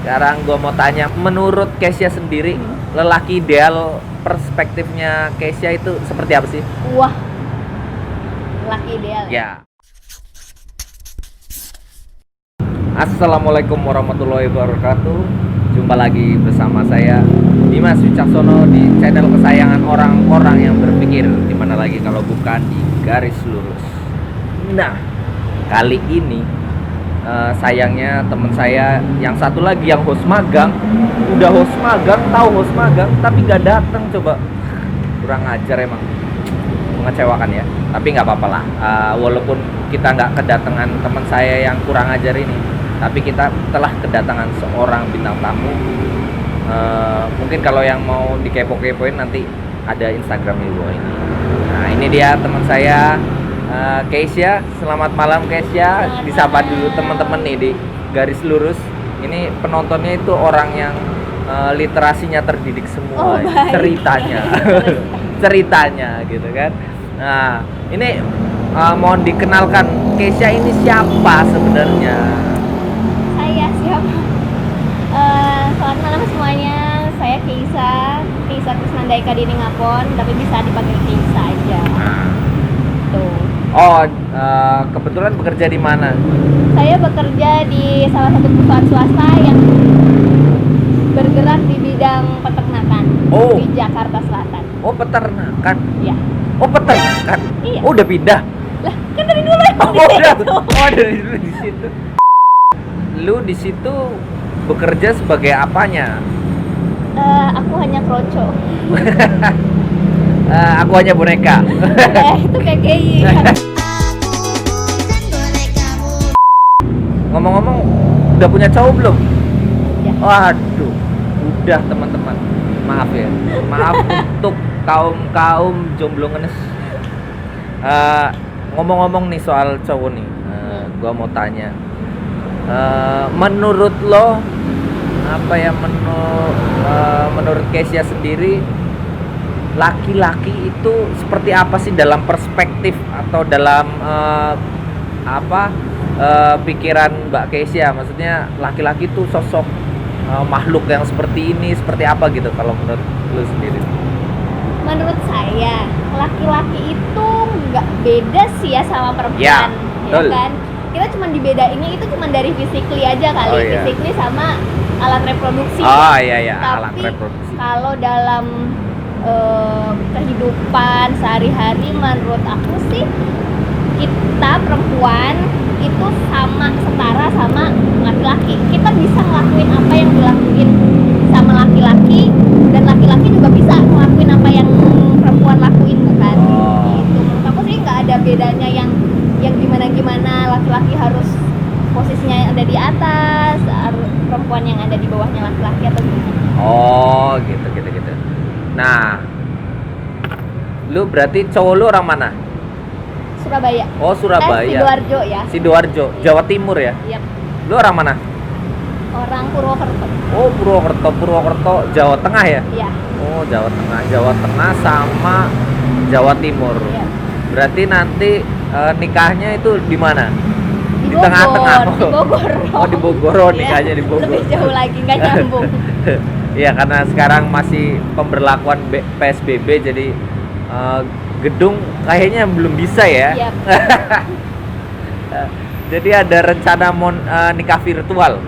Sekarang gue mau tanya, menurut Kesya sendiri, lelaki ideal perspektifnya Kesya itu seperti apa sih? Wah, laki ideal. Ya. Assalamualaikum warahmatullahi wabarakatuh. Jumpa lagi bersama saya Dimas Wicaksono di channel kesayangan orang-orang yang berpikir. Dimana lagi kalau bukan di Garis Lurus. Nah, kali ini sayangnya teman saya yang satu lagi yang host magang, udah host magang, tahu host magang, tapi gak datang. Coba, kurang ajar emang, mengecewakan ya. Tapi nggak apa-apa lah, walaupun kita nggak kedatangan teman saya yang kurang ajar ini, tapi kita telah kedatangan seorang bintang tamu. Mungkin kalau yang mau dikepo-kepoin nanti ada Instagramnya gue ini. Nah, ini dia teman saya, Kesya. Selamat malam Kesya. Disapa dulu teman-teman nih di Garis Lurus. Ini penontonnya itu orang yang literasinya terdidik semua. Ceritanya ceritanya gitu kan. Nah, ini mohon dikenalkan, Kesya ini siapa sebenarnya? Saya siapa? Selamat malam semuanya. Saya Keisa Krisnandaika Dini Ngapon, tapi bisa dipanggil Keisa aja. Tuh. Oh, kebetulan bekerja di mana? Saya bekerja di salah satu perusahaan swasta yang bergerak di bidang peternakan di Jakarta Selatan. Oh, peternakan. Iya. Oh, peternakan. Iya. Oh, udah pindah. Lah, kan dari dulu ya. Dari dulu di situ. Lu di situ bekerja sebagai apanya? Aku hanya kroco. Aku hanya boneka. Itu KKI. Ngomong-ngomong, udah punya cowok belum? Ya. Waduh, udah teman-teman. Maaf ya, maaf untuk kaum jomblo ngenes. Ngomong-ngomong nih soal cowok nih, gua mau tanya, menurut lo apa ya, menurut Kesya sendiri, laki-laki itu seperti apa sih dalam perspektif atau dalam pikiran Mbak Kesya? Maksudnya laki-laki itu sosok makhluk yang seperti ini, seperti apa gitu kalau menurut lu sendiri? Menurut saya, laki-laki itu nggak beda sih ya sama perempuan, ya kan? Kita cuma dibedainnya itu cuma dari physically aja kali, physically sama alat reproduksi. Oh iya, Tapi alat reproduksi. kalau dalam kehidupan sehari-hari, menurut aku sih kita perempuan itu setara sama laki-laki. Kita bisa ngelakuin apa yang dilakuin sama laki-laki, dan laki-laki juga bisa ngelakuin apa yang perempuan lakuin, bukan? Gitu. Menurut aku sih nggak ada bedanya yang gimana. Laki-laki harus posisinya ada di atas, perempuan yang ada di bawahnya laki-laki atau gimana? Oh, gitu. Nah, lu berarti cowok lu orang mana? Surabaya. Oh, Surabaya. Sidoarjo ya. Sidoarjo, Jawa Timur ya? Iya. Lu orang mana? Orang Purwokerto. Oh, Purwokerto, Jawa Tengah ya? Iya. Oh, Jawa Tengah sama Jawa Timur. Iya. Berarti nanti nikahnya itu di mana? Di tengah-tengah. Di Bogor. Oh, di Bogor. Oh, nikahnya di Bogor. Lebih jauh lagi, nggak nyambung. Iya, karena sekarang masih pemberlakuan PSBB, jadi gedung kayaknya belum bisa ya. Yep. Jadi ada rencana nikah virtual.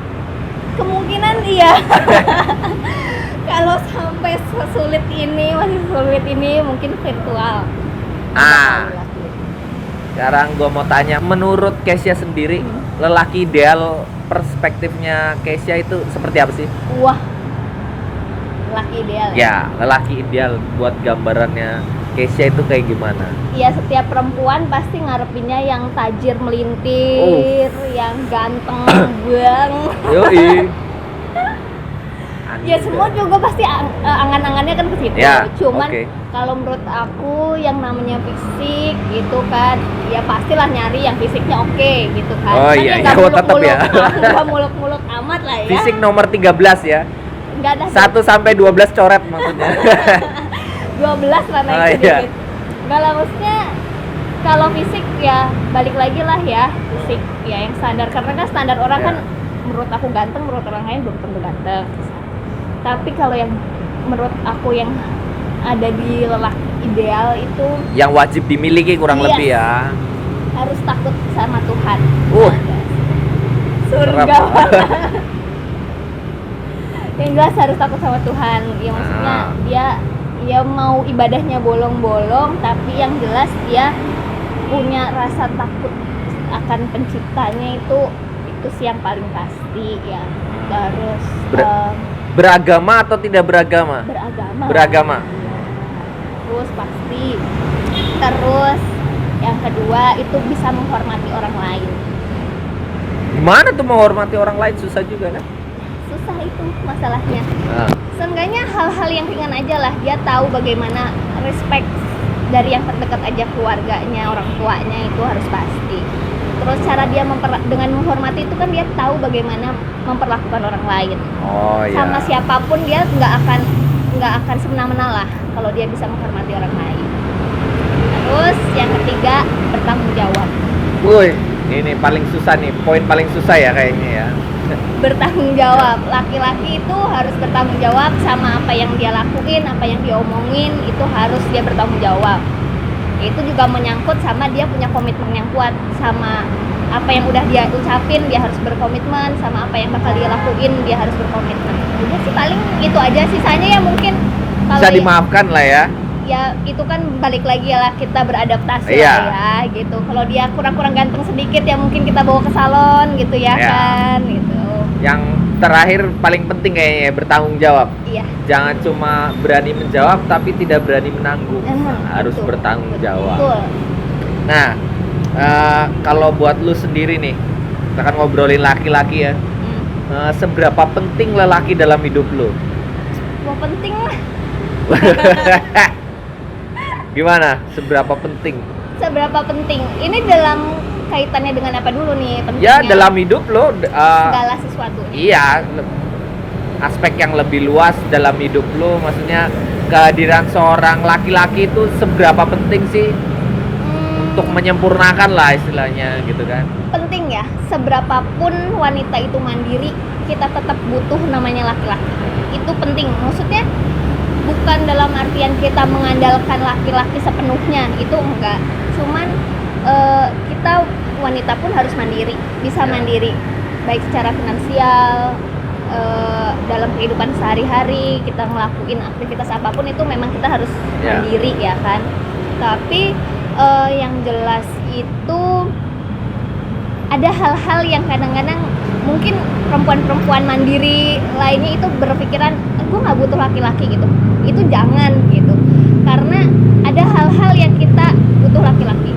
Kemungkinan iya. Kalau sampai masih sulit ini mungkin virtual. Sekarang gue mau tanya, menurut Kesya sendiri, lelaki ideal perspektifnya Kesya itu seperti apa sih? Wah, lelaki ideal. Ya, lelaki ideal buat gambarannya Kesya itu kayak gimana? Iya, setiap perempuan pasti ngarepinnya yang tajir melintir, yang ganteng banget. Yoi. Ya semua juga pasti angan-angannya kan ke situ. Ya, cuman kalau menurut aku yang namanya fisik gitu kan, ya pastilah nyari yang fisiknya oke gitu kan. Oh kan iya, tetap ya. Enggak muluk-muluk amat lah ya. Fisik nomor 13 ya. Enggak ada 1 sampai 12 coret maksudnya. 12 lah naik sedikit. Enggak lah, maksudnya kalau fisik ya balik lagi lah ya, fisik ya yang standar, karena kan standar orang kan menurut aku ganteng, menurut orang lain belum tentu ganteng. Tapi kalau yang menurut aku yang ada di lelaki ideal itu Yang wajib dimiliki kurang Yes. lebih ya. harus takut sama Tuhan. Surga. Serap. Yang jelas harus takut sama Tuhan. Ya maksudnya dia mau ibadahnya bolong-bolong, tapi yang jelas dia punya rasa takut akan penciptanya itu sih yang paling pasti ya. Terus Beragama atau tidak beragama? beragama. Beragama. Terus pasti. Terus yang kedua itu bisa menghormati orang lain. Gimana tuh menghormati orang lain, susah juga kan? Susah itu masalahnya. Nah, Seenggaknya hal-hal yang ringan aja lah. Dia tahu bagaimana respect dari yang terdekat aja, keluarganya, orang tuanya itu harus pasti. Terus cara dia dengan menghormati itu kan dia tahu bagaimana memperlakukan orang lain. oh ya. Sama siapapun dia nggak akan semena-mena lah kalau dia bisa menghormati orang lain. Terus yang ketiga bertanggung jawab. Woi, ini paling susah nih, poin paling susah ya kayaknya ya. Bertanggung jawab. Laki-laki itu harus bertanggung jawab sama apa yang dia lakuin, apa yang dia omongin, itu harus dia bertanggung jawab. Itu juga menyangkut sama dia punya komitmen yang kuat sama apa yang udah dia ucapin, dia harus berkomitmen sama apa yang bakal dia lakuin, dia harus berkomitmen. Udah sih paling itu aja, sisanya ya mungkin kalau Bisa dimaafkan lah ya. ya itu kan balik lagi lah kita beradaptasi Iya. lah ya gitu. Kalau dia kurang-kurang ganteng sedikit ya mungkin kita bawa ke salon gitu ya Iya. kan gitu. Yang terakhir paling penting kayaknya bertanggung jawab. Iya. Jangan cuma berani menjawab tapi tidak berani menanggung. Harus Betul. bertanggung jawab. Betul. Nah, kalau buat lu sendiri nih, kita kan ngobrolin laki-laki ya. Seberapa penting lelaki dalam hidup lu? Wah penting lah. Gimana? Seberapa penting? Seberapa penting? Ini dalam kaitannya dengan apa dulu nih Ya pentingnya? dalam hidup lo. segala sesuatu. Iya, aspek yang lebih luas dalam hidup lo, maksudnya kehadiran seorang laki-laki itu seberapa penting sih untuk menyempurnakan lah istilahnya gitu kan? Penting ya. Seberapapun wanita itu mandiri, kita tetap butuh namanya laki-laki. Itu penting. Maksudnya bukan dalam artian kita mengandalkan laki-laki sepenuhnya, itu enggak. Cuman kita wanita pun harus mandiri, bisa Ya. mandiri, baik secara finansial, dalam kehidupan sehari-hari kita ngelakuin aktivitas apapun itu memang kita harus Ya. mandiri ya kan. Tapi yang jelas itu ada hal-hal yang kadang-kadang mungkin perempuan-perempuan mandiri lainnya itu berpikiran gue nggak butuh laki-laki gitu. Itu jangan gitu, karena ada hal-hal yang kita butuh laki-laki.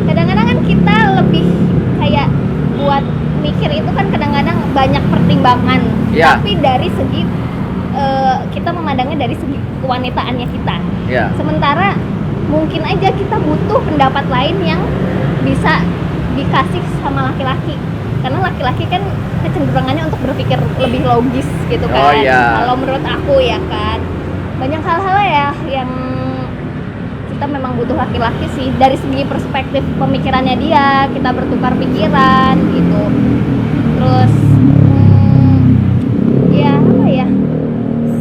Kadang-kadang kan kita lebih kayak buat mikir itu kan kadang-kadang banyak pertimbangan. Ya. Tapi dari segi kita memandangnya dari segi kewanitaannya kita. Ya. Sementara mungkin aja kita butuh pendapat lain yang bisa dikasih sama laki-laki, karena laki-laki kan kecenderungannya untuk berpikir lebih logis gitu kan. Oh, iya. Kalau menurut aku ya kan, banyak hal-hal ya yang kita memang butuh laki-laki sih dari segi perspektif pemikirannya dia, kita bertukar pikiran gitu. Terus ya apa ya,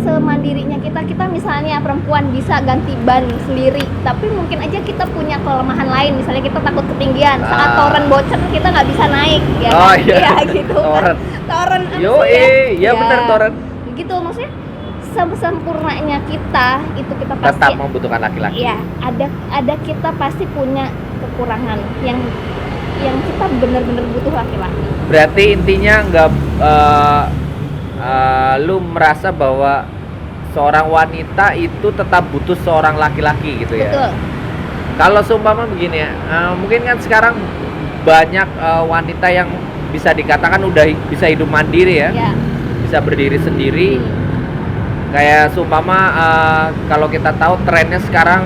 semandirinya kita misalnya perempuan bisa ganti ban sendiri, tapi mungkin aja kita punya kelemahan lain, misalnya kita takut ketinggian, saat toren bocor kita nggak bisa naik ya Oh, kan? iya. Ya gitu Toren. toren apa Yo, sih ya? ya benar toren. Gitu maksudnya sempurnanya kita itu kita pasti Tetap membutuhkan laki-laki. ya ada kita pasti punya kekurangan yang kita benar-benar butuh laki-laki. Berarti intinya nggak lu merasa bahwa seorang wanita itu tetap butuh seorang laki-laki gitu ya. Betul. Kalau seumpama begini ya, mungkin kan sekarang banyak wanita yang bisa dikatakan udah bisa hidup mandiri ya, Ya. bisa berdiri sendiri. Kayak seumpama kalau kita tahu trennya sekarang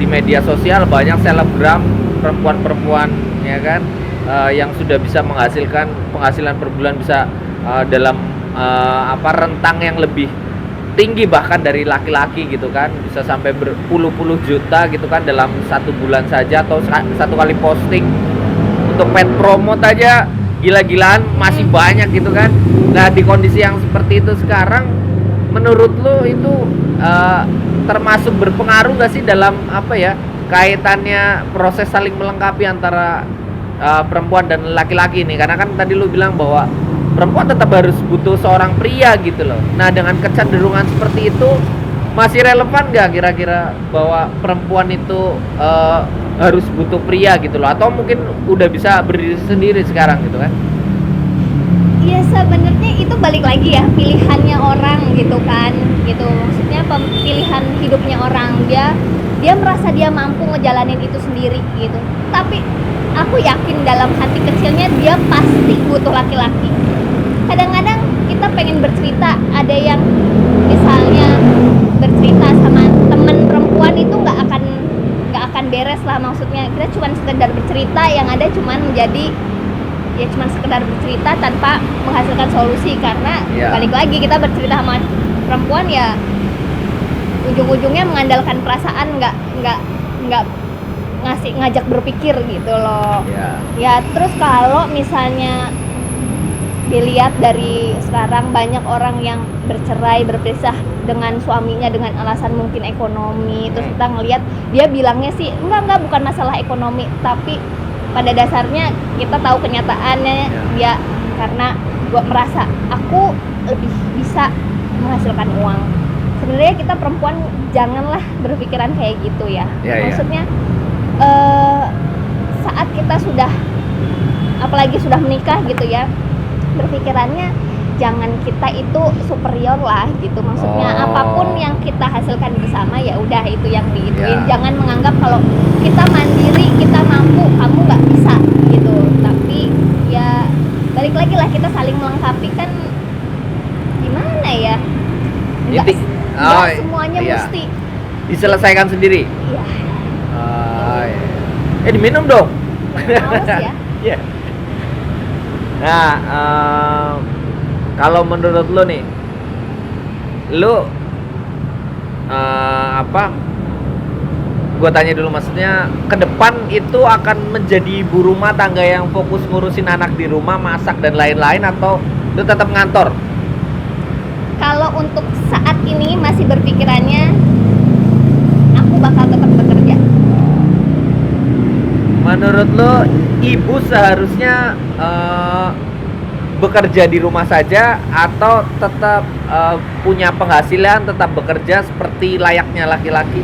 di media sosial banyak selebgram perempuan-perempuan ya kan, yang sudah bisa menghasilkan penghasilan per bulan bisa dalam rentang yang lebih tinggi bahkan dari laki-laki gitu kan, bisa sampai berpuluh-puluh juta gitu kan dalam 1 bulan saja, atau satu kali posting untuk paid promote aja gila-gilaan masih banyak gitu kan. Nah, di kondisi yang seperti itu sekarang, menurut lo itu termasuk berpengaruh gak sih dalam apa ya, kaitannya proses saling melengkapi antara perempuan dan laki-laki nih? Karena kan tadi lu bilang bahwa perempuan tetap harus butuh seorang pria gitu loh. Nah, dengan kecenderungan seperti itu, masih relevan gak kira-kira bahwa perempuan itu harus butuh pria gitu loh, atau mungkin udah bisa berdiri sendiri sekarang gitu kan? Iya, sebenarnya itu balik lagi ya, pilihannya orang gitu kan, gitu. Maksudnya pilihan hidupnya orang, dia merasa dia mampu ngejalanin itu sendiri gitu. Tapi aku yakin dalam hati kecilnya dia pasti butuh laki-laki. Kadang-kadang kita pengen bercerita, ada yang misalnya bercerita sama teman perempuan itu nggak akan beres lah. Maksudnya kita cuma sekedar bercerita, yang ada cuma menjadi ya cuma sekedar bercerita tanpa menghasilkan solusi. Karena balik lagi, kita bercerita sama perempuan ya ujung-ujungnya mengandalkan perasaan, nggak ngajak berpikir gitu loh. Ya terus kalau misalnya dilihat dari sekarang, banyak orang yang bercerai, berpisah dengan suaminya dengan alasan mungkin ekonomi. Terus kita ngelihat dia bilangnya sih enggak, bukan masalah ekonomi, tapi pada dasarnya kita tahu kenyataannya dia karena gua merasa aku lebih bisa menghasilkan uang. Sebenarnya kita perempuan janganlah berpikiran kayak gitu ya. Maksudnya saat kita sudah, apalagi sudah menikah gitu ya, berpikirannya jangan kita itu superior lah gitu. Maksudnya apapun yang kita hasilkan bersama ya udah itu yang diituin. Jangan menganggap kalau kita mandiri, kita mampu, kamu nggak bisa gitu. Tapi ya balik lagi lah, kita saling melengkapi kan, gimana ya, nggak semuanya mesti diselesaikan sendiri. Diminum dong. Males ya. Nah, kalau menurut lo nih, lo gue tanya dulu, maksudnya ke depan itu akan menjadi ibu rumah tangga yang fokus ngurusin anak di rumah, masak dan lain-lain, atau lo tetap ngantor? Kalau untuk saat ini masih berpikirannya aku bakal tetap bekerja. Menurut lo, ibu seharusnya bekerja di rumah saja atau tetap punya penghasilan, tetap bekerja seperti layaknya laki-laki?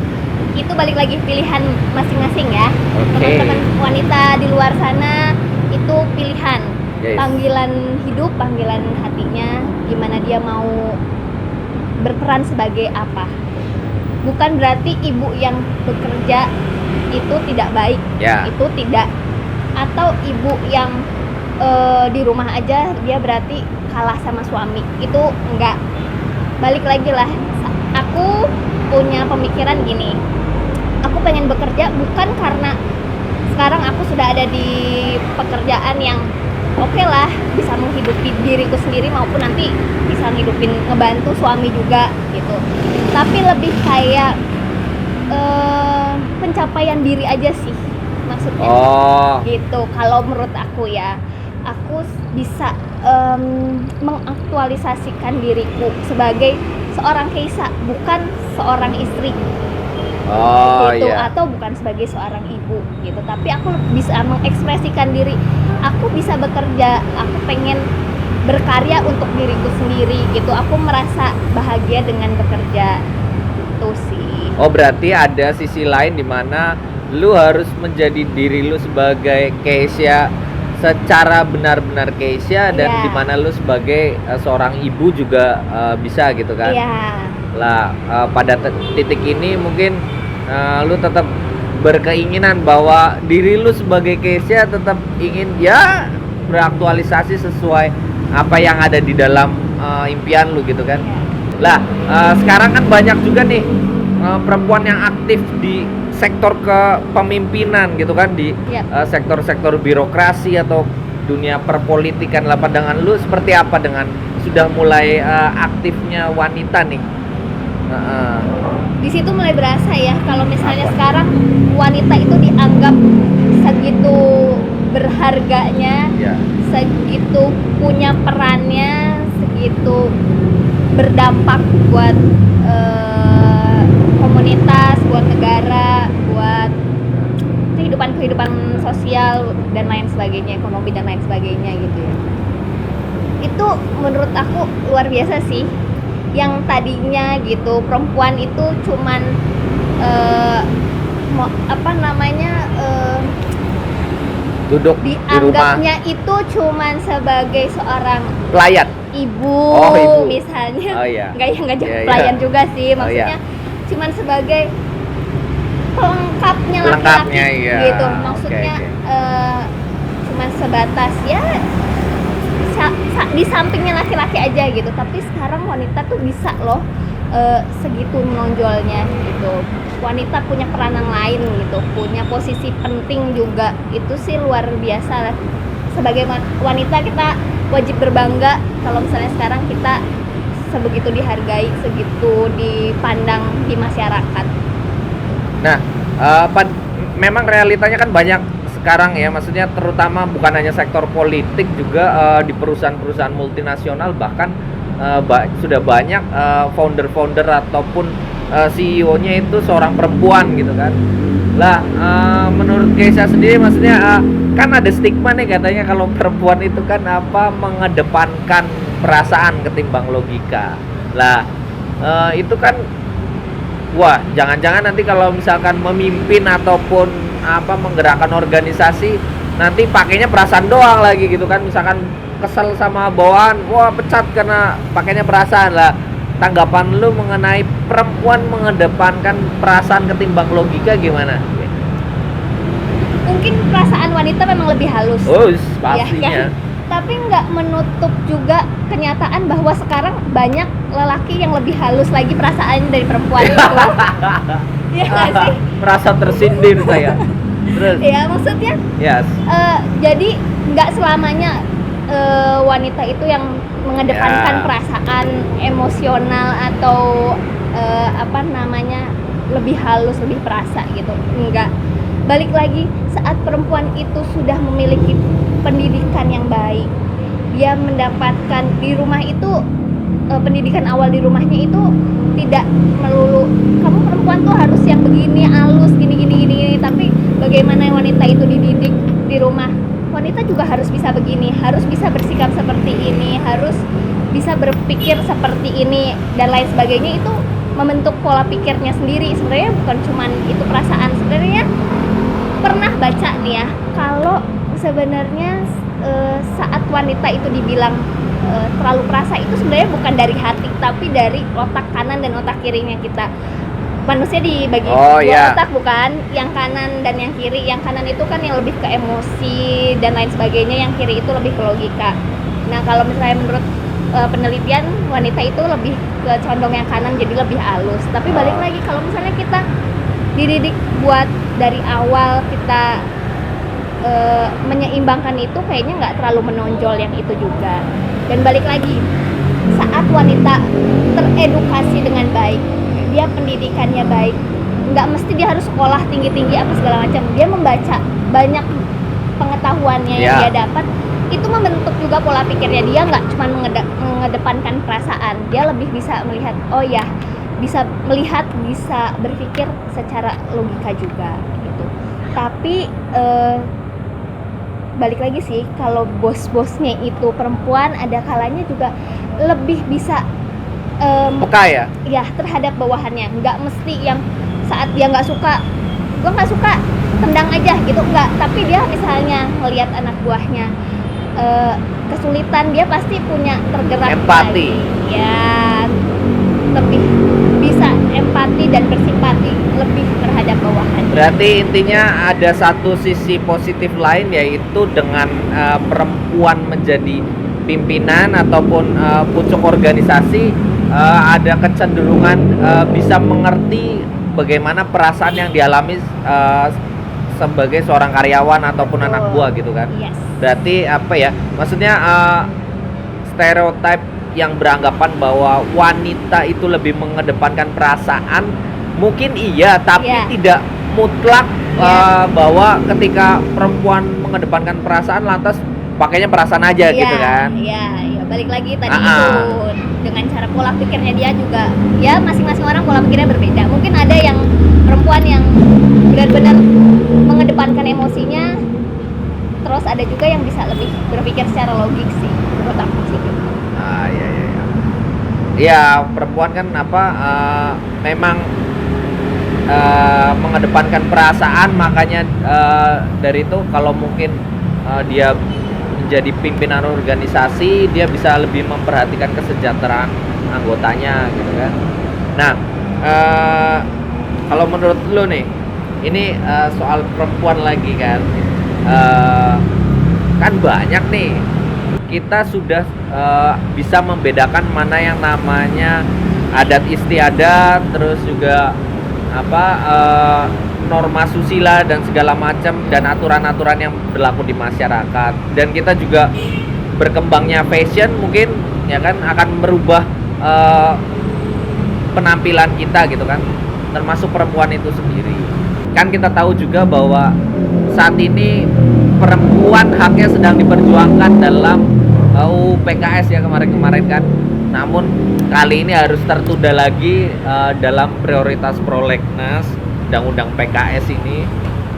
Itu balik lagi pilihan masing-masing ya. Teman-teman wanita di luar sana itu pilihan. Panggilan hidup, panggilan hatinya, gimana dia mau berperan sebagai apa. Bukan berarti ibu yang bekerja itu tidak baik, itu tidak. Atau ibu yang di rumah aja dia berarti kalah sama suami, itu enggak. Balik lagi lah, aku punya pemikiran gini, aku pengen bekerja bukan karena sekarang aku sudah ada di pekerjaan yang oke lah, bisa menghidupi diriku sendiri maupun nanti bisa ngidupin, ngebantu suami juga gitu. Tapi lebih kayak pencapaian diri aja sih maksudnya. Gitu kalau menurut aku ya, aku bisa mengaktualisasikan diriku sebagai seorang Keisa, bukan seorang istri gitu, atau bukan sebagai seorang ibu gitu. Tapi aku bisa mengekspresikan diri, aku bisa bekerja, aku pengen berkarya untuk diriku sendiri gitu. Aku merasa bahagia dengan bekerja itu sih. Berarti ada sisi lain di mana lu harus menjadi diri lu sebagai Keisha secara benar-benar Keisha, dan di mana lu sebagai seorang ibu juga bisa gitu kan? Lah pada titik ini mungkin lu tetap berkeinginan bahwa diri lu sebagai Keisha tetap ingin ya beraktualisasi sesuai apa yang ada di dalam impian lu gitu kan? Lah sekarang kan banyak juga nih perempuan yang aktif di sektor kepemimpinan gitu kan, di sektor-sektor birokrasi atau dunia perpolitikan. Lah pandangan lu seperti apa dengan sudah mulai aktifnya wanita nih? Di situ mulai berasa ya, kalau misalnya sekarang wanita itu dianggap segitu berharganya, Ya. segitu punya perannya, segitu berdampak buat komunitas, buat negara, buat kehidupan sosial dan lain sebagainya, ekonomi dan lain sebagainya gitu ya. Itu menurut aku luar biasa sih. Yang tadinya gitu perempuan itu cuman Duduk di rumah, dianggapnya itu cuman sebagai seorang pelayan. ibu, Oh, ibu. misalnya. Oh, iya. Nggak jadi Iya, iya. pelayan juga sih, Oh, iya. maksudnya cuman sebagai pelengkapnya laki-laki Pelengkapnya, iya. gitu, maksudnya Oke. cuman sebatas ya di sampingnya laki-laki aja gitu. Tapi sekarang wanita tuh bisa loh segitu menonjolnya gitu. Wanita punya peranan lain gitu, punya posisi penting juga. Itu sih luar biasa. Sebagai wanita kita wajib berbangga kalau misalnya sekarang kita sebegitu dihargai, segitu dipandang di masyarakat. Nah, memang realitanya kan banyak sekarang ya, maksudnya terutama bukan hanya sektor politik, juga di perusahaan-perusahaan multinasional, bahkan sudah banyak founder-founder ataupun CEO-nya itu seorang perempuan gitu kan. Lah, menurut Keisha sendiri, maksudnya kan ada stigma nih katanya kalau perempuan itu kan mengedepankan perasaan ketimbang logika. Lah, itu kan wah, jangan-jangan nanti kalau misalkan memimpin ataupun menggerakkan organisasi, nanti pakainya perasaan doang lagi gitu kan. Misalkan kesel sama bawahan, wah pecat karena pakainya perasaan. Lah, tanggapan lu mengenai perempuan mengedepankan perasaan ketimbang logika gimana? Mungkin perasaan wanita memang lebih halus. Oh, ya pastinya. kan? Tapi nggak menutup juga kenyataan bahwa sekarang banyak lelaki yang lebih halus lagi perasaan dari perempuan itu. Iya nggak sih? Merasa tersindir saya. Terus, Ya maksudnya yes. jadi nggak selamanya wanita itu yang mengedepankan Ya. perasaan emosional atau lebih halus, lebih perasa gitu. Enggak. Balik lagi, saat perempuan itu sudah memiliki pendidikan yang baik, dia mendapatkan di rumah itu pendidikan awal di rumahnya itu tidak melulu kamu perempuan tuh harus yang begini, halus, gini, tapi bagaimana wanita itu dididik di rumah, wanita juga harus bisa begini, harus bisa bersikap seperti ini, harus bisa berpikir seperti ini dan lain sebagainya. Itu membentuk pola pikirnya sendiri. Sebenarnya bukan cuman itu perasaan. Sebenarnya pernah baca nih ya, kalau sebenarnya saat wanita itu dibilang terlalu perasa, itu sebenarnya bukan dari hati, tapi dari otak kanan dan otak kirinya kita. Manusia dibagi dua otak, bukan? Yang kanan dan yang kiri. Yang kanan itu kan yang lebih ke emosi dan lain sebagainya, yang kiri itu lebih ke logika. Nah, kalau misalnya menurut penelitian, wanita itu lebih ke condong yang kanan, jadi lebih halus. Tapi balik lagi, kalau misalnya kita dididik buat dari awal kita menyeimbangkan itu, kayaknya nggak terlalu menonjol yang itu juga. Dan balik lagi, saat wanita teredukasi dengan baik, dia pendidikannya baik, nggak mesti dia harus sekolah tinggi-tinggi apa segala macam, dia membaca banyak pengetahuannya yang dia dapat, itu membentuk juga pola pikirnya. Dia nggak cuma mengedepankan perasaan, dia lebih bisa melihat, oh ya, bisa melihat, bisa berpikir secara logika juga gitu. Tapi balik lagi sih, kalau bos-bosnya itu perempuan, ada kalanya juga lebih bisa peka ya terhadap bawahannya. Nggak mesti yang saat dia nggak suka, gue nggak suka, tendang aja gitu, nggak. Tapi dia misalnya melihat anak buahnya kesulitan, dia pasti punya tergerak empati lagi. Ya, lebih bisa empati dan bersimpati lebih terhadap bawahan. Berarti intinya ada satu sisi positif lain, yaitu dengan perempuan menjadi pimpinan ataupun pucuk organisasi, ada kecenderungan bisa mengerti bagaimana perasaan yang dialami sebagai seorang karyawan ataupun anak buah gitu kan. Yes. Berarti maksudnya stereotip yang beranggapan bahwa wanita itu lebih mengedepankan perasaan, mungkin iya, tapi tidak mutlak bahwa ketika perempuan mengedepankan perasaan lantas pakainya perasaan aja gitu kan. Iya, balik lagi tadi itu dengan cara pola pikirnya dia juga. Ya masing-masing orang pola pikirnya berbeda. Mungkin ada yang perempuan yang benar-benar mengedepankan emosinya, terus ada juga yang bisa lebih berpikir secara logik sih, menurut aku sih gitu. Iya, perempuan kan memang mengedepankan perasaan, makanya dari itu kalau mungkin dia menjadi pimpinan organisasi, dia bisa lebih memperhatikan kesejahteraan anggotanya gitu kan. Nah, kalau menurut lo nih, ini soal perempuan lagi kan, kan banyak nih, kita sudah bisa membedakan mana yang namanya adat istiadat, terus juga norma susila dan segala macam, dan aturan-aturan yang berlaku di masyarakat. Dan kita juga berkembangnya fashion mungkin ya kan akan merubah penampilan kita gitu kan, termasuk perempuan itu sendiri. Kan kita tahu juga bahwa saat ini perempuan haknya sedang diperjuangkan dalam UU PKS ya kemarin-kemarin kan. Namun kali ini harus tertunda lagi dalam prioritas prolegnas undang-undang PKS ini.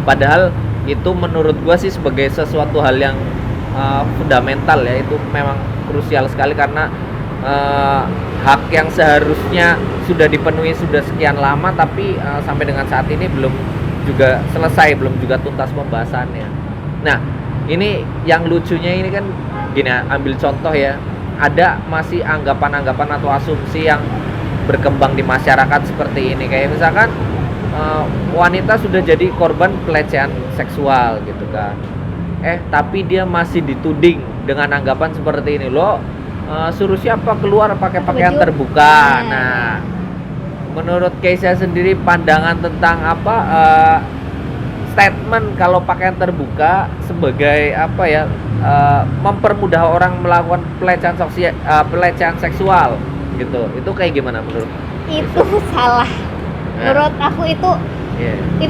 Padahal itu menurut gua sih sebagai sesuatu hal yang fundamental ya, itu memang krusial sekali karena hak yang seharusnya sudah dipenuhi sudah sekian lama, tapi sampai dengan saat ini belum juga selesai, belum juga tuntas pembahasannya. Nah, ini yang lucunya ini kan gini, ambil contoh ya, ada masih anggapan-anggapan atau asumsi yang berkembang di masyarakat seperti ini, kayak misalkan wanita sudah jadi korban pelecehan seksual gitu kan, tapi dia masih dituding dengan anggapan seperti ini, lo suruh siapa keluar pakai pakaian terbuka. Nah, menurut Keisha sendiri pandangan tentang statement kalau pakaian terbuka sebagai mempermudah orang melakukan pelecehan seksual gitu, itu kayak gimana menurut? Itu salah. Menurut aku itu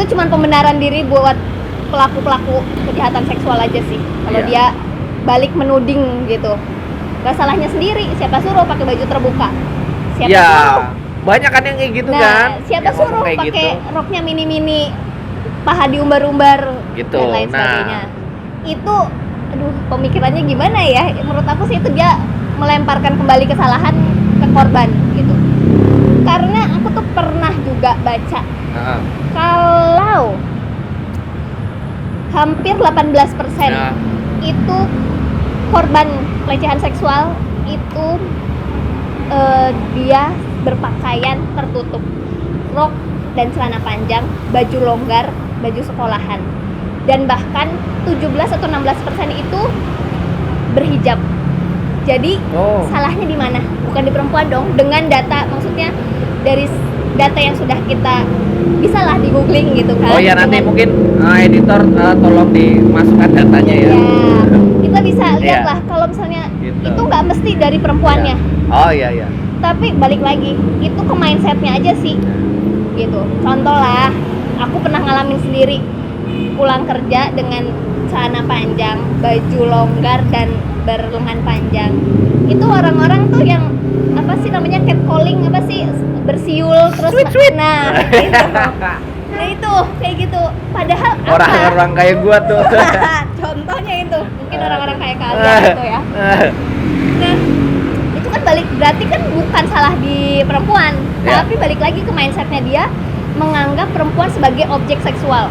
cuma pembenaran diri buat pelaku kejahatan seksual aja sih. Kalau dia balik menuding gitu, gak salahnya sendiri. Siapa suruh pakai baju terbuka? Siapa suruh? Banyak kan yang kayak gitu kan. Siapa suruh pakai roknya mini-mini, paha diumbar-umbar gitu, dan lain sebagainya. Itu pemikirannya gimana ya? Menurut aku sih itu dia melemparkan kembali kesalahan ke korban gitu. Karena aku tuh pernah juga baca kalau hampir 18% itu korban pelecehan seksual itu dia berpakaian tertutup, rok dan celana panjang, baju longgar, baju sekolahan, dan bahkan 17 atau 16% itu berhijab. Jadi salahnya di mana? Bukan di perempuan dong. Dengan data, maksudnya dari data yang sudah kita bisa lah di googling gitu kan. Oh ya, nanti mungkin editor tolong dimasukkan datanya ya. Kita bisa lihat lah kalau misalnya gitu. Itu nggak mesti dari perempuannya. Iya. Tapi balik lagi, itu ke mindsetnya aja sih. Gitu. Contoh lah, aku pernah ngalamin sendiri pulang kerja dengan celana panjang, baju longgar dan berlengan panjang. Itu orang-orang tuh yang catcalling, bersiul terus sweet. Nah itu kayak gitu. Padahal orang-orang kayak gua tuh. Contohnya itu mungkin orang-orang kayak kalian gitu ya. Nah, itu kan berarti kan bukan salah di perempuan, tapi balik lagi ke mindsetnya dia menganggap perempuan sebagai objek seksual.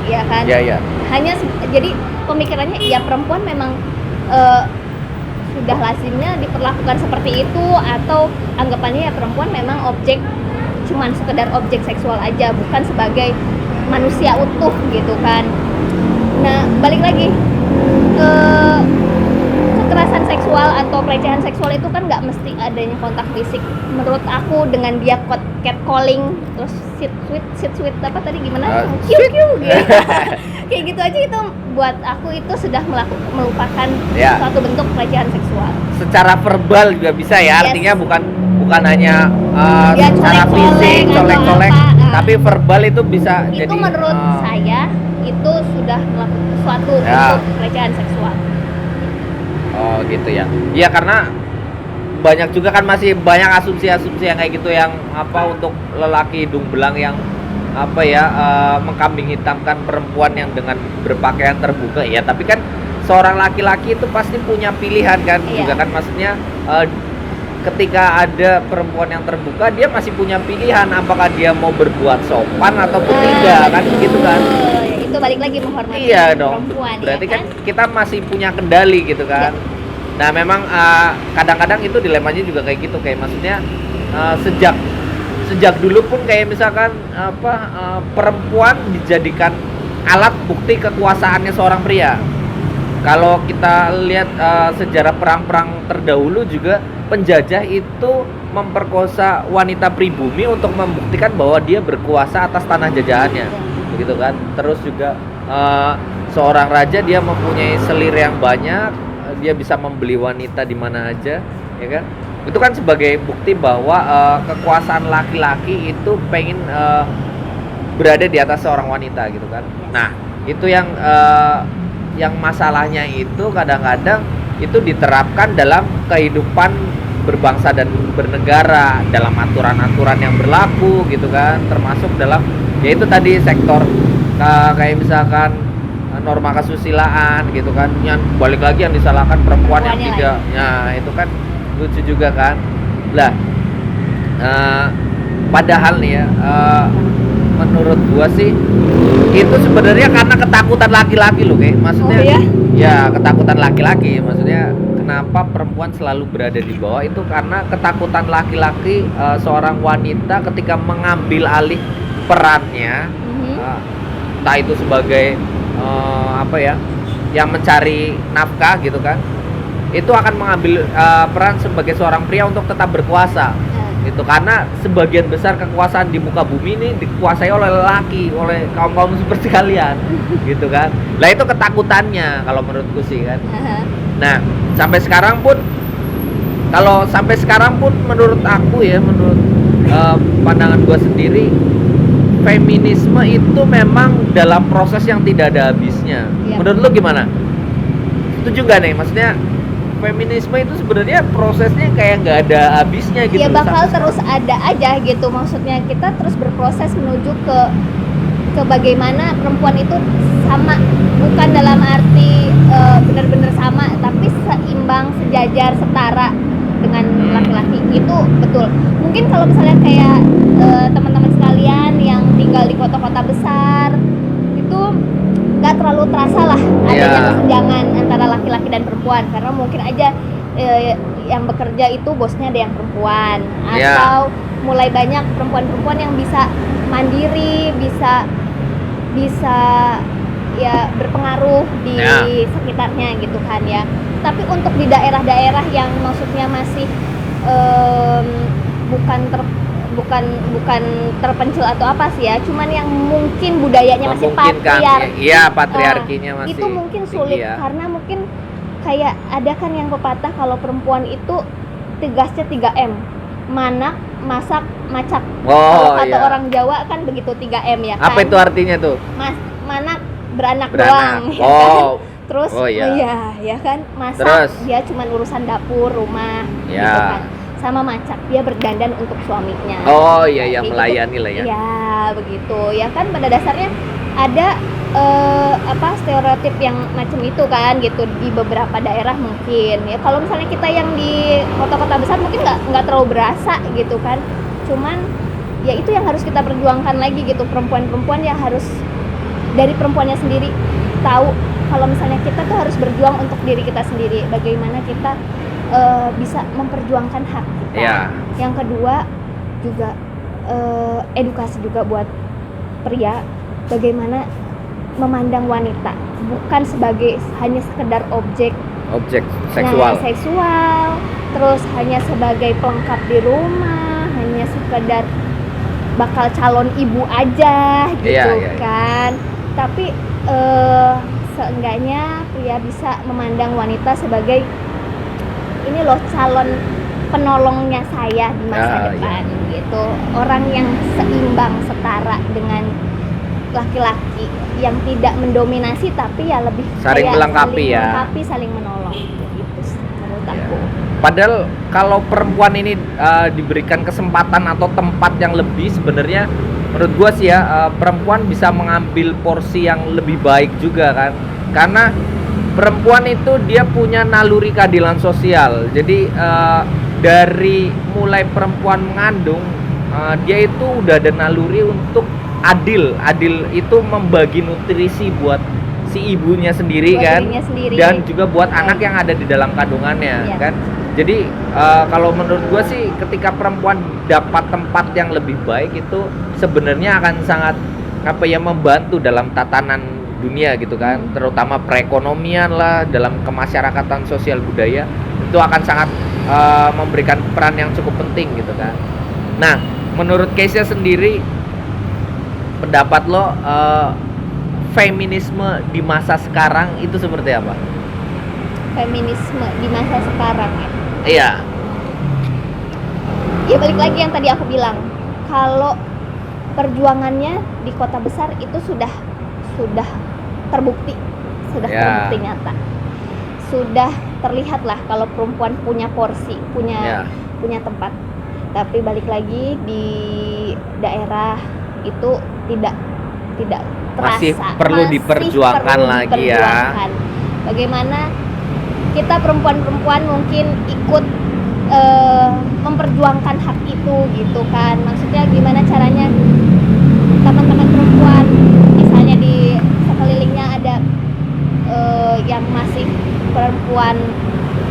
Iya kan? Iya. Hanya jadi pemikirannya perempuan memang sudah lazimnya diperlakukan seperti itu, atau anggapannya perempuan memang cuman sekedar objek seksual aja, bukan sebagai manusia utuh gitu kan. Nah, balik lagi kekerasan seksual atau pelecehan seksual itu kan nggak mesti adanya kontak fisik. Menurut aku dengan dia catcalling terus sweet apa tadi gimana? Cute gitu. Kayak gitu aja, itu buat aku itu sudah melupakan suatu bentuk pelecehan seksual. Secara verbal juga bisa ya, artinya bukan hanya secara fisik colek-colek. Tapi verbal itu bisa itu jadi menurut saya itu sudah melakukan sesuatu Ya. untuk pelecehan seksual. Oh gitu ya. Iya karena banyak juga kan masih banyak asumsi-asumsi yang kayak gitu yang apa untuk lelaki hidung belang yang apa ya mengkambing hitamkan perempuan yang dengan berpakaian terbuka ya. Tapi kan seorang laki-laki itu pasti punya pilihan kan Iya. juga kan maksudnya ketika ada perempuan yang terbuka dia masih punya pilihan apakah dia mau berbuat sopan ataupun tidak kan gitu kan. Itu balik lagi menghormati Iya dong. perempuan. Berarti ya kan kita masih punya kendali gitu kan. Nah, memang kadang-kadang itu dilemanya juga kayak gitu kayak maksudnya sejak dulu pun kayak misalkan perempuan dijadikan alat bukti kekuasaannya seorang pria. Kalau kita lihat sejarah perang-perang terdahulu juga penjajah itu memperkosa wanita pribumi untuk membuktikan bahwa dia berkuasa atas tanah jajahannya. Begitu kan. Terus juga seorang raja dia mempunyai selir yang banyak, dia bisa membeli wanita di mana aja, ya kan? Itu kan sebagai bukti bahwa kekuasaan laki-laki itu pengen berada di atas seorang wanita gitu kan. Nah, itu yang masalahnya itu kadang-kadang itu diterapkan dalam kehidupan berbangsa dan bernegara, dalam aturan-aturan yang berlaku gitu kan, termasuk dalam yaitu tadi sektor kayak misalkan norma kesusilaan gitu kan, yang balik lagi yang disalahkan perempuan yang tidak, ya itu kan lucu juga kan. Lah padahal nih ya menurut gua sih itu sebenarnya karena ketakutan laki-laki loh kayak maksudnya. Oh, iya? Ya ketakutan laki-laki maksudnya kenapa perempuan selalu berada di bawah itu karena ketakutan laki-laki seorang wanita ketika mengambil alih perannya entah itu sebagai apa ya yang mencari nafkah gitu kan, itu akan mengambil peran sebagai seorang pria untuk tetap berkuasa gitu karena sebagian besar kekuasaan di muka bumi ini dikuasai oleh lelaki, oleh kaum seperti kalian gitu kan. Lah itu ketakutannya kalau menurutku sih kan. Nah sampai sekarang pun menurut aku ya, menurut pandangan gua sendiri, feminisme itu memang dalam proses yang tidak ada habisnya. Ya. Menurut lu gimana? Setuju gak nih? Maksudnya feminisme itu sebenarnya prosesnya kayak nggak ada habisnya gitu. Ya bakal terus ada aja gitu. Maksudnya kita terus berproses menuju ke bagaimana perempuan itu sama, bukan dalam arti benar-benar sama, tapi seimbang, sejajar, setara dengan laki-laki. Itu betul. Mungkin kalau misalnya kayak teman-teman sekalian yang tinggal di kota-kota besar itu nggak terlalu terasa lah adanya kesenjangan antara laki-laki dan perempuan karena mungkin aja yang bekerja itu bosnya ada yang perempuan atau mulai banyak perempuan-perempuan yang bisa mandiri, bisa ya berpengaruh di sekitarnya gitu kan ya. Tapi untuk di daerah-daerah yang maksudnya masih bukan terpencil atau apa sih ya, cuman yang mungkin budayanya masih patriarki. Iya, patriarkinya masih itu mungkin sulit ya. karena mungkin kayak ada kan yang pepatah kalau perempuan itu tegasnya 3M. Manak, masak, macak. Kalau kata orang Jawa kan begitu 3M ya kan. Apa itu artinya tuh? Manak beranak doang ya kan? Terus ya kan, masak dia cuman urusan dapur, rumah gitu kan. Sama macak dia berdandan untuk suaminya. Oh iya ya, melayani lah ya. Ya begitu ya kan, pada dasarnya ada stereotip yang macam itu kan gitu di beberapa daerah mungkin ya. Kalau misalnya kita yang di kota-kota besar mungkin nggak terlalu berasa gitu kan. Cuman ya itu yang harus kita perjuangkan lagi gitu, perempuan-perempuan ya harus dari perempuannya sendiri tahu kalau misalnya kita tuh harus berjuang untuk diri kita sendiri. Bagaimana kita bisa memperjuangkan hak kita. Yang kedua juga edukasi juga buat pria, bagaimana memandang wanita bukan sebagai hanya sekedar objek seksual, terus hanya sebagai pelengkap di rumah, hanya sekedar bakal calon ibu aja gitu kan. Tapi seenggaknya pria bisa memandang wanita sebagai ini loh calon penolongnya saya di masa Ya, depan gitu, orang yang seimbang, setara dengan laki-laki yang tidak mendominasi tapi ya lebih Saling kayak melengkapi saling ya. melengkapi, saling menolong gitu sih menurut aku. Padahal kalau perempuan ini diberikan kesempatan atau tempat yang lebih, sebenarnya menurut gua sih ya, perempuan bisa mengambil porsi yang lebih baik juga kan. Karena perempuan itu dia punya naluri keadilan sosial. Jadi dari mulai perempuan mengandung, dia itu udah ada naluri untuk adil. Adil itu membagi nutrisi buat si ibunya sendiri Buat kan, dirinya sendiri. dan juga buat anak yang ada di dalam kandungannya Iya. kan. Jadi kalau menurut gue sih, ketika perempuan dapat tempat yang lebih baik itu sebenarnya akan sangat membantu dalam tatanan dunia gitu kan, terutama perekonomian lah, dalam kemasyarakatan sosial budaya itu akan sangat memberikan peran yang cukup penting gitu kan. Nah, menurut Keisha sendiri, pendapat lo feminisme di masa sekarang itu seperti apa? Feminisme di masa sekarang ya. Iya. Ya balik lagi yang tadi aku bilang, kalau perjuangannya di kota besar itu sudah terbukti, sudah Ya. terbukti nyata, sudah terlihat lah kalau perempuan punya porsi, Ya. punya tempat. Tapi balik lagi di daerah itu tidak terasa, Masih perlu diperjuangkan lagi ya. diperjuangkan. Bagaimana kita perempuan-perempuan mungkin ikut memperjuangkan hak itu gitu kan. Maksudnya gimana caranya teman-teman perempuan misalnya di sekelilingnya ada yang masih perempuan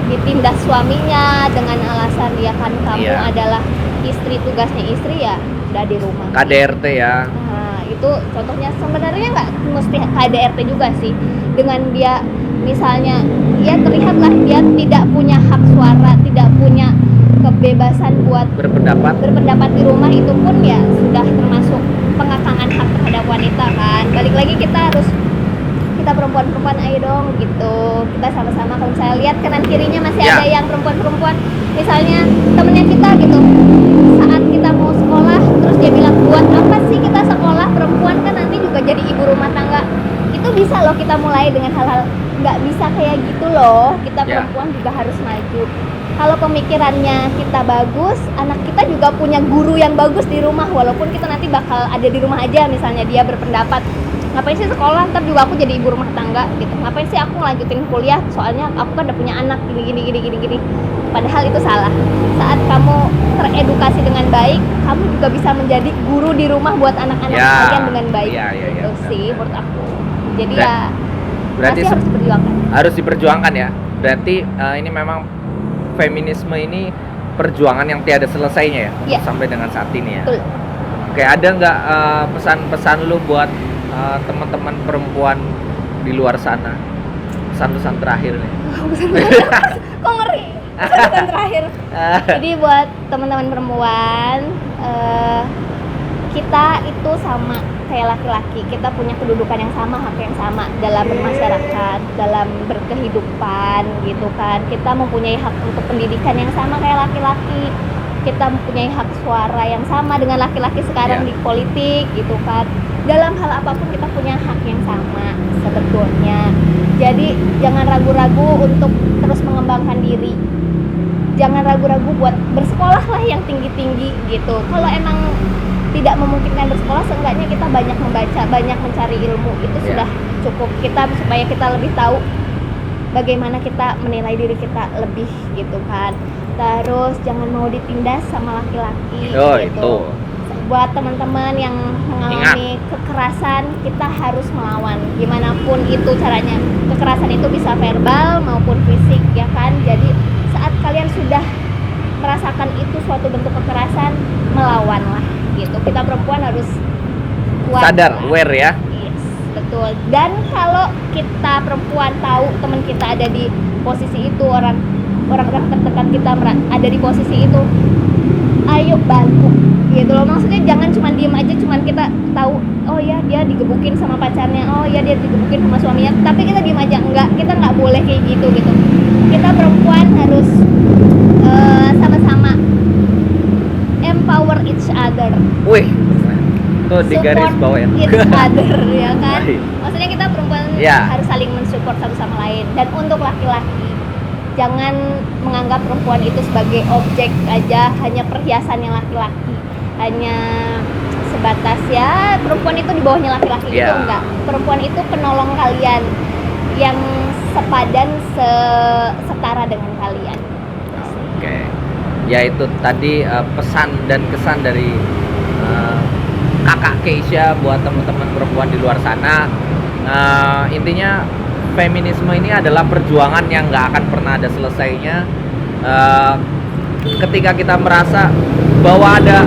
ditindas suaminya dengan alasan ya kan kamu Iya. adalah istri, tugasnya istri ya udah di rumah. KDRT ya. Nah, itu contohnya sebenarnya nggak mesti KDRT juga sih. Dengan dia misalnya, ya terlihatlah dia tidak punya hak suara, tidak punya kebebasan buat berpendapat di rumah, itu pun ya sudah termasuk pengakangan hak terhadap wanita kan. Balik lagi kita perempuan-perempuan ayo dong gitu, kita sama-sama. Kalau saya lihat kanan kirinya masih Ya. ada yang perempuan-perempuan, misalnya temennya kita gitu, saat kita mau sekolah terus dia bilang buat apa sih kita sekolah, perempuan kan nanti juga jadi ibu rumah tangga. Itu bisa loh kita mulai dengan hal-hal, nggak bisa kayak gitu loh, kita Ya. perempuan juga harus maju. Kalau pemikirannya kita bagus, anak kita juga punya guru yang bagus di rumah, walaupun kita nanti bakal ada di rumah aja. Misalnya dia berpendapat, ngapain sih sekolah, ntar juga aku jadi ibu rumah tangga gitu, ngapain sih aku ngelanjutin kuliah, soalnya aku kan udah punya anak gini. Padahal itu salah. Saat kamu teredukasi dengan baik, kamu juga bisa menjadi guru di rumah buat anak-anak Ya. kalian dengan baik. Ya, Itu sih benar. menurut aku. Jadi Dan- ya Berarti masih harus diperjuangkan. harus diperjuangkan ya. Berarti ini memang feminisme ini perjuangan yang tiada selesainya ya, Iya. sampai dengan saat ini ya. Betul. Oke, ada nggak pesan-pesan lu buat teman-teman perempuan di luar sana? Pesan-pesan terakhir nih. Kok ngeri? Pesan terakhir. Jadi buat teman-teman perempuan, kita itu sama kayak laki-laki, kita punya kedudukan yang sama, hak yang sama dalam bermasyarakat, dalam berkehidupan gitu kan. Kita mempunyai hak untuk pendidikan yang sama kayak laki-laki, kita mempunyai hak suara yang sama dengan laki-laki sekarang Ya. di politik gitu kan. Dalam hal apapun kita punya hak yang sama sebetulnya. Jadi jangan ragu-ragu untuk terus mengembangkan diri. Jangan ragu-ragu buat bersekolah lah yang tinggi-tinggi gitu. Kalau emang tidak memungkinkan bersekolah, seenggaknya kita banyak membaca, banyak mencari ilmu. Itu Ya. sudah cukup kita, supaya kita lebih tahu bagaimana kita menilai diri kita lebih gitu kan. Terus jangan mau ditindas sama laki-laki Oh, gitu. itu. Buat teman-teman yang mengalami kekerasan, kita harus melawan gimana pun itu caranya. Kekerasan itu bisa verbal maupun fisik ya kan. Jadi saat kalian sudah merasakan itu suatu bentuk kekerasan, melawanlah gitu. Kita perempuan harus kuat, Sadar, lah. aware ya. Yes, betul. Dan kalau kita perempuan tahu teman kita ada di posisi itu, orang-orang terdekat kita ada di posisi itu, ayo bantu gitu loh. Maksudnya jangan cuma diem aja, cuman kita tahu oh ya dia digebukin sama pacarnya, oh ya dia digebukin sama suaminya, tapi kita diem aja. Enggak, kita nggak boleh kayak gitu. Kita perempuan harus sama-sama each other. Wih, itu di garis Support bawah ya. each other ya kan. Baik. Maksudnya kita perempuan Ya. harus saling mensupport satu sama lain. Dan untuk laki-laki, jangan menganggap perempuan itu sebagai objek aja, hanya perhiasannya laki-laki, hanya sebatas ya perempuan itu di bawahnya laki-laki. Itu Ya. enggak. Perempuan itu penolong kalian yang sepadan, setara dengan kalian. Oke. Ya itu tadi pesan dan kesan dari kakak Keisha buat teman-teman perempuan di luar sana. Intinya feminisme ini adalah perjuangan yang nggak akan pernah ada selesainya. Ketika kita merasa bahwa ada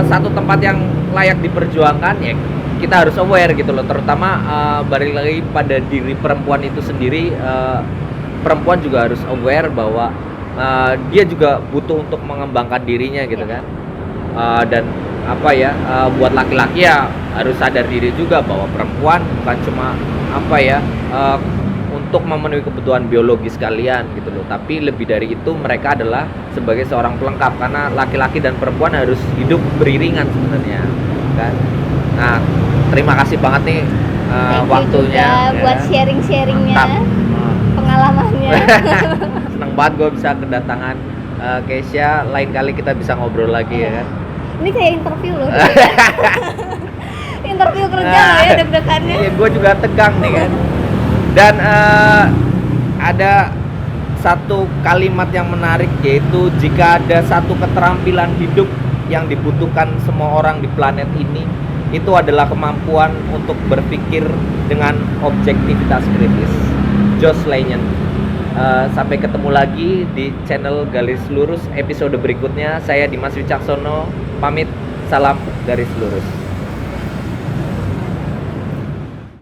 satu tempat yang layak diperjuangkan, ya kita harus aware gitu loh. Terutama balik lagi pada diri perempuan itu sendiri. Perempuan juga harus aware bahwa dia juga butuh untuk mengembangkan dirinya gitu kan. Dan apa ya, buat laki-laki ya harus sadar diri juga bahwa perempuan bukan cuma apa ya, untuk memenuhi kebutuhan biologis kalian gitu loh, tapi lebih dari itu mereka adalah sebagai seorang pelengkap, karena laki-laki dan perempuan harus hidup beriringan sebenarnya kan. Nah, terima kasih banget nih Thank you waktunya juga buat sharing-sharingnya, Mantap. pengalamannya. Seneng banget gue bisa kedatangan Keisha. Lain kali kita bisa ngobrol lagi ya kan. Ini kayak interview loh. Interview kerja loh ya deg-degannya. Iya, gue juga tegang nih kan. Dan ada satu kalimat yang menarik, yaitu jika ada satu keterampilan hidup yang dibutuhkan semua orang di planet ini, itu adalah kemampuan untuk berpikir dengan objektivitas kritis. Josh Lennon. Sampai ketemu lagi di channel Garis Lurus episode berikutnya. Saya Dimas Wicaksono pamit, salam garis lurus.